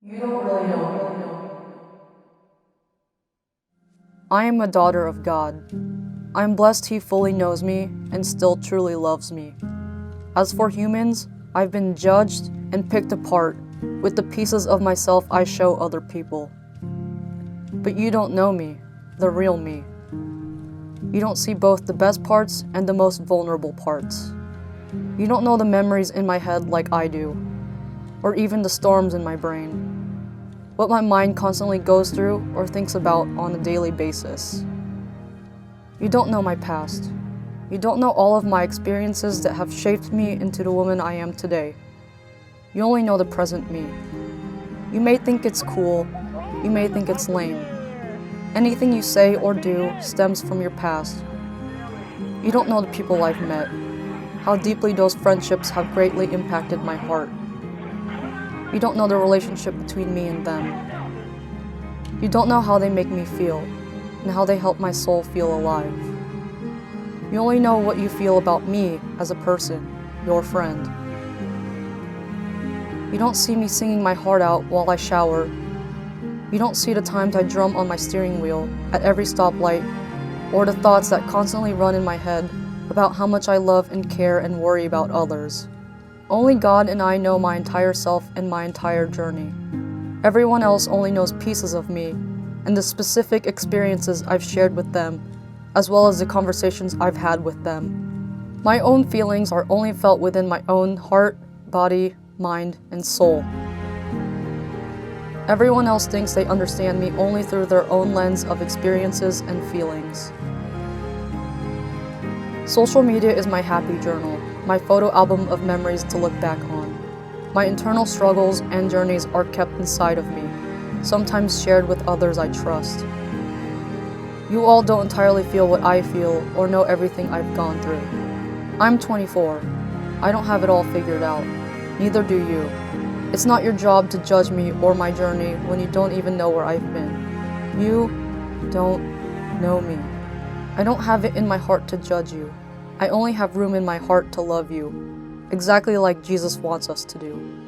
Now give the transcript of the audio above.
You don't really know me. I am a daughter of God. I am blessed He fully knows me and still truly loves me. As for humans, I've been judged and picked apart with the pieces of myself I show other people. But you don't know me, the real me. You don't see both the best parts and the most vulnerable parts. You don't know the memories in my head like I do, or even the storms in my brain. What my mind constantly goes through or thinks about on a daily basis. You don't know my past. You don't know all of my experiences that have shaped me into the woman I am today. You only know the present me. You may think it's cool, you may think it's lame. Anything you say or do stems from your past. You don't know the people I've met, how deeply those friendships have greatly impacted my heart. You don't know the relationship between me and them. You don't know how they make me feel, and how they help my soul feel alive. You only know what you feel about me as a person, your friend. You don't see me singing my heart out while I shower. You don't see the times I drum on my steering wheel at every stoplight, or the thoughts that constantly run in my head about how much I love and care and worry about others. Only God and I know my entire self and my entire journey. Everyone else only knows pieces of me and the specific experiences I've shared with them, as well as the conversations I've had with them. My own feelings are only felt within my own heart, body, mind, and soul. Everyone else thinks they understand me only through their own lens of experiences and feelings. Social media is my happy journal, my photo album of memories to look back on. My internal struggles and journeys are kept inside of me, sometimes shared with others I trust. You all don't entirely feel what I feel or know everything I've gone through. I'm 24. I don't have it all figured out. Neither do you. It's not your job to judge me or my journey when you don't even know where I've been. You don't know me. I don't have it in my heart to judge you. I only have room in my heart to love you, exactly like Jesus wants us to do.